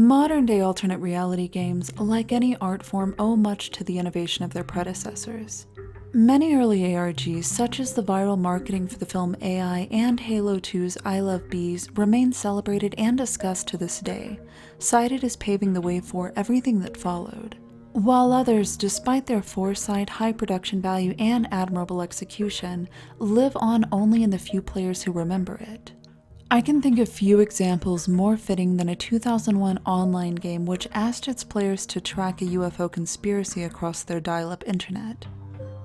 Modern-day alternate reality games, like any art form, owe much to the innovation of their predecessors. Many early ARGs, such as the viral marketing for the film AI and Halo 2's I Love Bees, remain celebrated and discussed to this day, cited as paving the way for everything that followed. While others, despite their foresight, high production value, and admirable execution, live on only in the few players who remember it. I can think of few examples more fitting than a 2001 online game which asked its players to track a UFO conspiracy across their dial-up internet.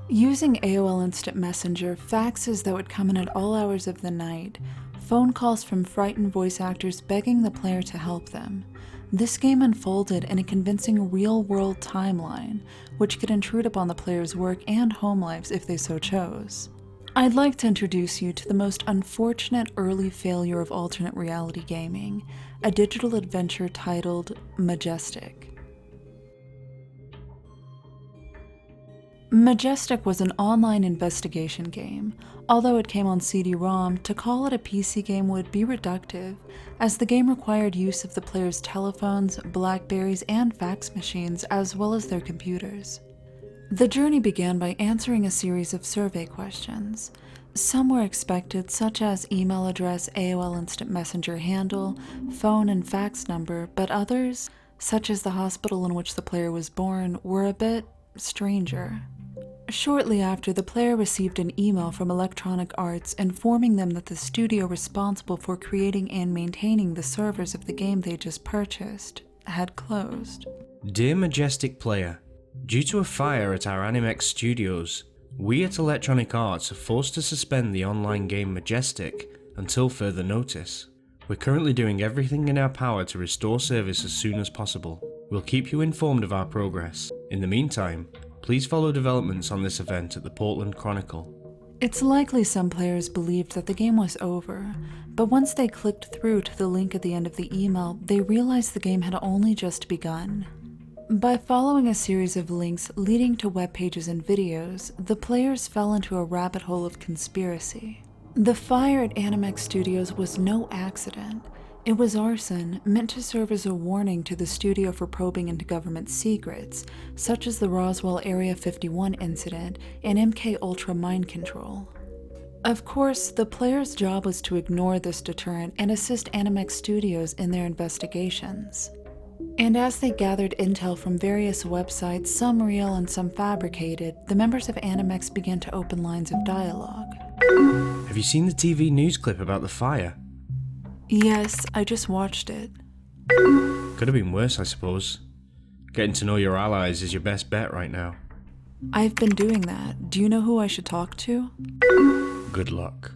Using AOL Instant Messenger, faxes that would come in at all hours of the night, phone calls from frightened voice actors begging the player to help them, this game unfolded in a convincing real-world timeline, which could intrude upon the player's work and home lives if they so chose. I'd like to introduce you to the most unfortunate early failure of alternate reality gaming, a digital adventure titled Majestic. Majestic was an online investigation game. Although it came on CD-ROM, to call it a PC game would be reductive, as the game required use of the player's telephones, Blackberries, and fax machines, as well as their computers. The journey began by answering a series of survey questions. Some were expected, such as email address, AOL Instant Messenger handle, phone and fax number, but others, such as the hospital in which the player was born, were a bit stranger. Shortly after, the player received an email from Electronic Arts informing them that the studio responsible for creating and maintaining the servers of the game they just purchased had closed. Dear Majestic player, due to a fire at our Animex studios, we at Electronic Arts are forced to suspend the online game Majestic until further notice. We're currently doing everything in our power to restore service as soon as possible. We'll keep you informed of our progress. In the meantime, please follow developments on this event at the Portland Chronicle. It's likely some players believed that the game was over, but once they clicked through to the link at the end of the email, they realized the game had only just begun. By following a series of links leading to web pages and videos, the players fell into a rabbit hole of conspiracy. The fire at Animex Studios was no accident. It was arson, meant to serve as a warning to the studio for probing into government secrets, such as the Roswell Area 51 incident and MK Ultra mind control. Of course, the player's job was to ignore this deterrent and assist Animex Studios in their investigations. And as they gathered intel from various websites, some real and some fabricated, the members of Animex began to open lines of dialogue. Have you seen the TV news clip about the fire? Yes, I just watched it. Could have been worse, I suppose. Getting to know your allies is your best bet right now. I've been doing that. Do you know who I should talk to? Good luck.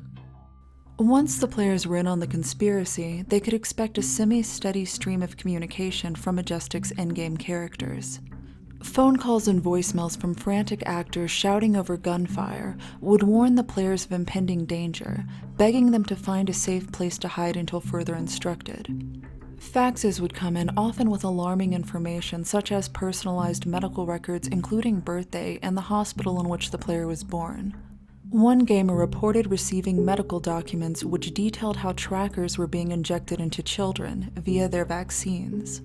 Once the players were in on the conspiracy, they could expect a semi-steady stream of communication from Majestic's in-game characters. Phone calls and voicemails from frantic actors shouting over gunfire would warn the players of impending danger, begging them to find a safe place to hide until further instructed. Faxes would come in, often with alarming information such as personalized medical records including birthday and the hospital in which the player was born. One gamer reported receiving medical documents which detailed how trackers were being injected into children via their vaccines.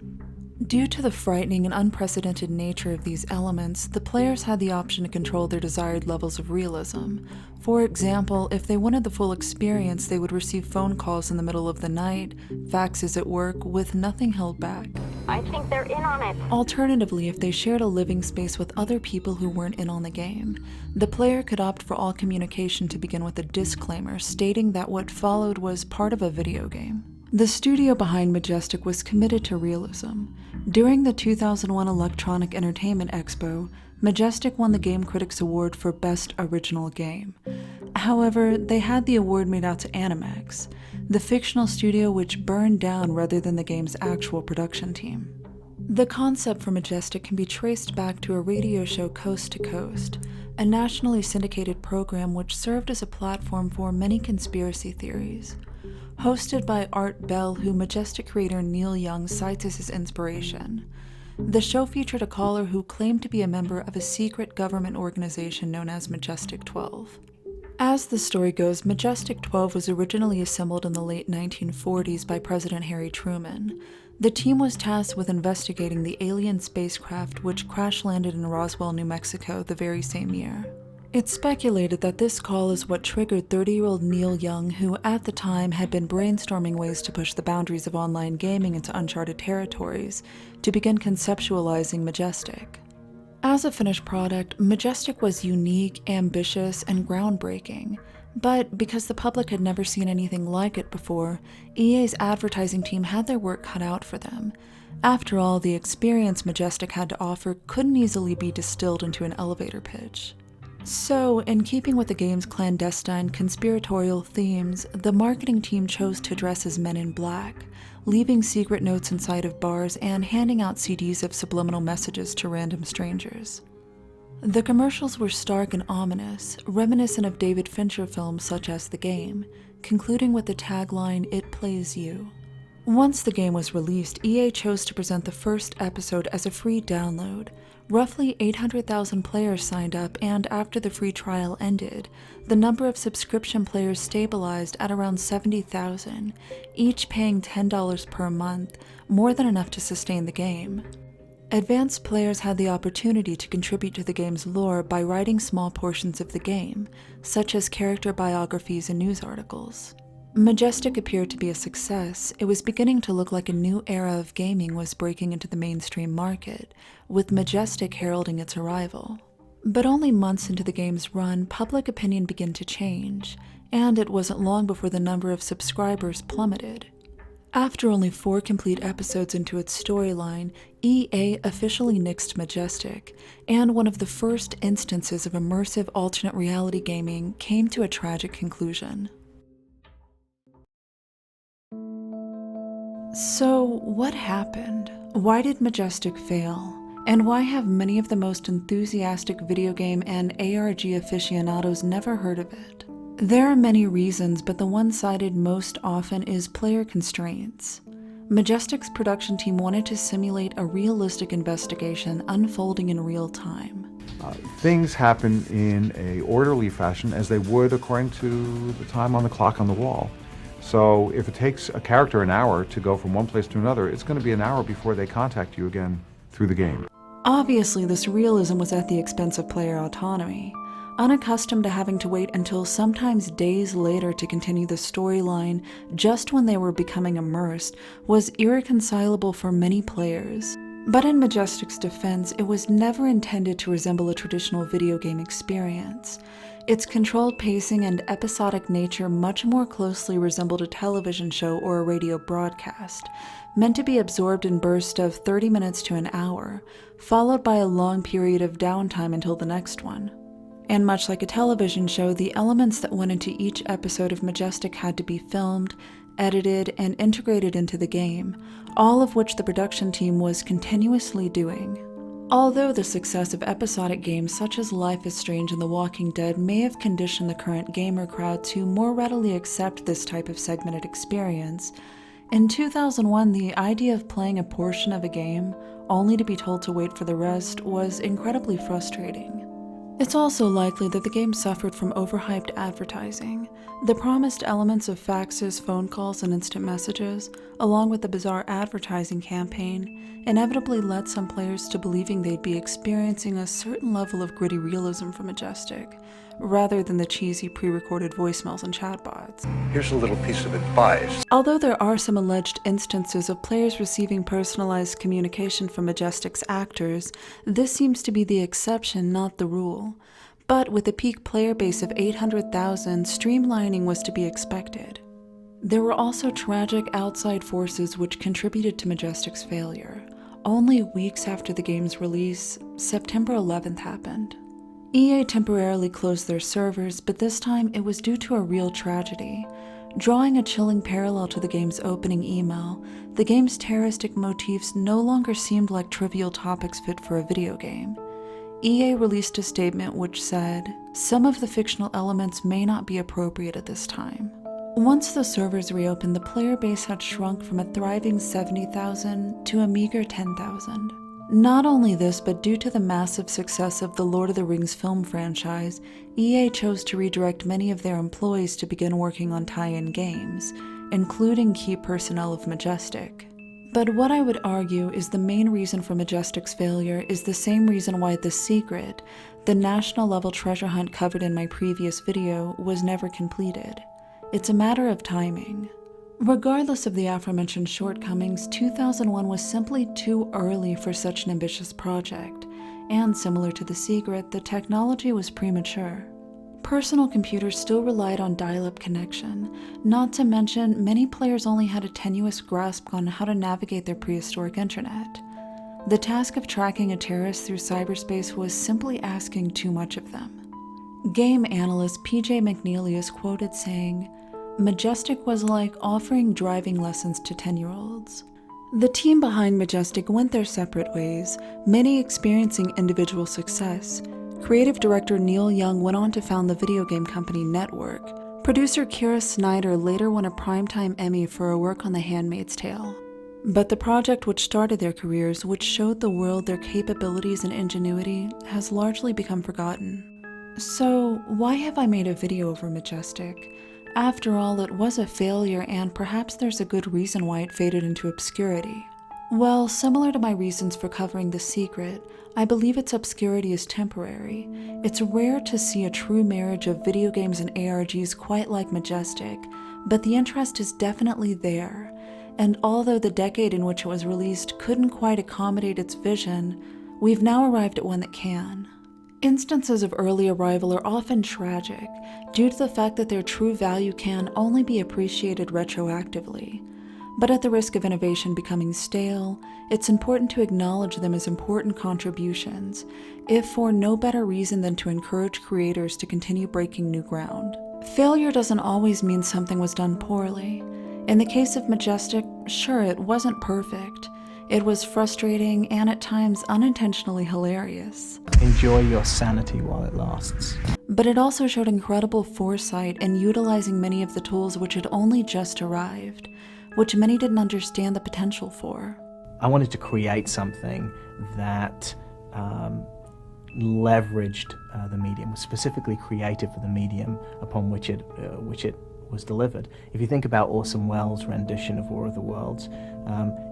Due to the frightening and unprecedented nature of these elements, the players had the option to control their desired levels of realism. For example, if they wanted the full experience, they would receive phone calls in the middle of the night, faxes at work, with nothing held back. I think they're in on it. Alternatively, if they shared a living space with other people who weren't in on the game, the player could opt for all communication to begin with a disclaimer stating that what followed was part of a video game. The studio behind Majestic was committed to realism. During the 2001 Electronic Entertainment Expo, Majestic won the Game Critics Award for Best Original Game. However, they had the award made out to Animex, the fictional studio which burned down rather than the game's actual production team. The concept for Majestic can be traced back to a radio show Coast to Coast, a nationally syndicated program which served as a platform for many conspiracy theories. Hosted by Art Bell, who Majestic creator Neil Young cites as his inspiration. The show featured a caller who claimed to be a member of a secret government organization known as Majestic 12. As the story goes, Majestic 12 was originally assembled in the late 1940s by President Harry Truman. The team was tasked with investigating the alien spacecraft which crash-landed in Roswell, New Mexico the very same year. It's speculated that this call is what triggered 30-year-old Neil Young, who at the time had been brainstorming ways to push the boundaries of online gaming into uncharted territories, to begin conceptualizing Majestic. As a finished product, Majestic was unique, ambitious, and groundbreaking. But because the public had never seen anything like it before, EA's advertising team had their work cut out for them. After all, the experience Majestic had to offer couldn't easily be distilled into an elevator pitch. So, in keeping with the game's clandestine, conspiratorial themes, the marketing team chose to dress as men in black, leaving secret notes inside of bars and handing out CDs of subliminal messages to random strangers. The commercials were stark and ominous, reminiscent of David Fincher films such as The Game, concluding with the tagline, "It plays you." Once the game was released, EA chose to present the first episode as a free download. Roughly 800,000 players signed up, and after the free trial ended, the number of subscription players stabilized at around 70,000, each paying $10 per month, more than enough to sustain the game. Advanced players had the opportunity to contribute to the game's lore by writing small portions of the game, such as character biographies and news articles. Majestic appeared to be a success. It was beginning to look like a new era of gaming was breaking into the mainstream market, with Majestic heralding its arrival. But only months into the game's run, public opinion began to change, and it wasn't long before the number of subscribers plummeted. After only 4 complete episodes into its storyline, EA officially nixed Majestic, and one of the first instances of immersive alternate reality gaming came to a tragic conclusion. So, what happened? Why did Majestic fail? And why have many of the most enthusiastic video game and ARG aficionados never heard of it? There are many reasons, but the one cited most often is player constraints. Majestic's production team wanted to simulate a realistic investigation unfolding in real time. Things happen in an orderly fashion as they would according to the time on the clock on the wall. So if it takes a character an hour to go from one place to another, it's going to be an hour before they contact you again through the game. Obviously, this realism was at the expense of player autonomy. Unaccustomed to having to wait until sometimes days later to continue the storyline just when they were becoming immersed was irreconcilable for many players. But in Majestic's defense, it was never intended to resemble a traditional video game experience. Its controlled pacing and episodic nature much more closely resembled a television show or a radio broadcast, meant to be absorbed in bursts of 30 minutes to an hour, followed by a long period of downtime until the next one. And much like a television show, the elements that went into each episode of Majestic had to be filmed, edited, and integrated into the game, all of which the production team was continuously doing. Although the success of episodic games such as Life is Strange and The Walking Dead may have conditioned the current gamer crowd to more readily accept this type of segmented experience, in 2001 the idea of playing a portion of a game only to be told to wait for the rest was incredibly frustrating. It's also likely that the game suffered from overhyped advertising. The promised elements of faxes, phone calls, and instant messages, along with the bizarre advertising campaign, inevitably led some players to believing they'd be experiencing a certain level of gritty realism from Majestic, rather than the cheesy pre-recorded voicemails and chatbots. Here's a little piece of advice. Although there are some alleged instances of players receiving personalized communication from Majestic's actors, this seems to be the exception, not the rule. But with a peak player base of 800,000, streamlining was to be expected. There were also tragic outside forces which contributed to Majestic's failure. Only weeks after the game's release, September 11th happened. EA temporarily closed their servers, but this time it was due to a real tragedy. Drawing a chilling parallel to the game's opening email, the game's terroristic motifs no longer seemed like trivial topics fit for a video game. EA released a statement which said, "Some of the fictional elements may not be appropriate at this time." Once the servers reopened, the player base had shrunk from a thriving 70,000 to a meager 10,000. Not only this, but due to the massive success of the Lord of the Rings film franchise, EA chose to redirect many of their employees to begin working on tie-in games, including key personnel of Majestic. But what I would argue is the main reason for Majestic's failure is the same reason why The Secret, the national level treasure hunt covered in my previous video, was never completed. It's a matter of timing. Regardless of the aforementioned shortcomings, 2001 was simply too early for such an ambitious project, and similar to The Secret, the technology was premature. Personal computers still relied on dial-up connection, not to mention many players only had a tenuous grasp on how to navigate their prehistoric internet. The task of tracking a terrorist through cyberspace was simply asking too much of them. Game analyst PJ McNeely is quoted saying, "Majestic was like offering driving lessons to 10-year-olds." The team behind Majestic went their separate ways, many experiencing individual success. Creative director Neil Young went on to found the video game company Network. Producer Kira Snyder later won a Primetime Emmy for her work on The Handmaid's Tale. But the project which started their careers, which showed the world their capabilities and ingenuity, has largely become forgotten. So, why have I made a video over Majestic? After all, it was a failure, and perhaps there's a good reason why it faded into obscurity. Well, similar to my reasons for covering The Secret, I believe its obscurity is temporary. It's rare to see a true marriage of video games and ARGs quite like Majestic, but the interest is definitely there. And although the decade in which it was released couldn't quite accommodate its vision, we've now arrived at one that can. Instances of early arrival are often tragic, due to the fact that their true value can only be appreciated retroactively. But at the risk of innovation becoming stale, it's important to acknowledge them as important contributions, if for no better reason than to encourage creators to continue breaking new ground. Failure doesn't always mean something was done poorly. In the case of Majestic, sure, it wasn't perfect. It was frustrating and at times unintentionally hilarious. Enjoy your sanity while it lasts. But it also showed incredible foresight in utilizing many of the tools which had only just arrived, which many didn't understand the potential for. I wanted to create something that leveraged the medium, was specifically created for the medium upon which it was delivered. If you think about Orson Welles' rendition of War of the Worlds,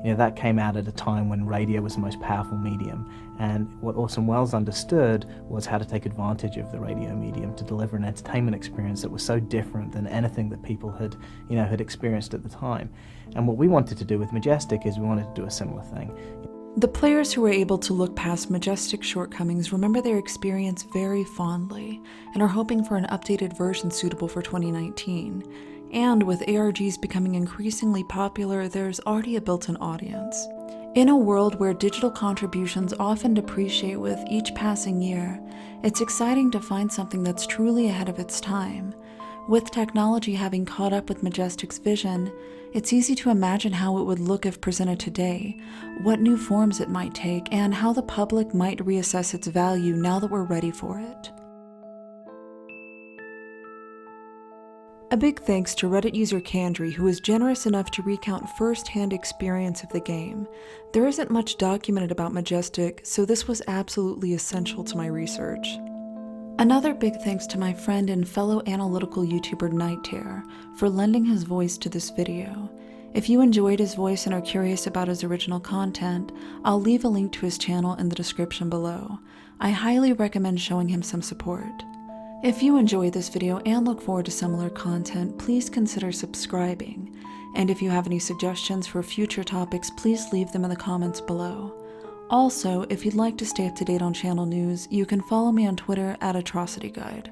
that came out at a time when radio was the most powerful medium, and what Orson Welles understood was how to take advantage of the radio medium to deliver an entertainment experience that was so different than anything that people had experienced at the time. And what we wanted to do with Majestic is we wanted to do a similar thing. The players who were able to look past Majestic's shortcomings remember their experience very fondly and are hoping for an updated version suitable for 2019. And with ARGs becoming increasingly popular, there's already a built-in audience. In a world where digital contributions often depreciate with each passing year, it's exciting to find something that's truly ahead of its time. With technology having caught up with Majestic's vision, it's easy to imagine how it would look if presented today, what new forms it might take, and how the public might reassess its value now that we're ready for it. A big thanks to Reddit user Kandri, who was generous enough to recount first-hand experience of the game. There isn't much documented about Majestic, so this was absolutely essential to my research. Another big thanks to my friend and fellow analytical YouTuber Night Terror for lending his voice to this video. If you enjoyed his voice and are curious about his original content, I'll leave a link to his channel in the description below. I highly recommend showing him some support. If you enjoyed this video and look forward to similar content, please consider subscribing. And if you have any suggestions for future topics, please leave them in the comments below. Also, if you'd like to stay up to date on channel news, you can follow me on Twitter at Atrocity Guide.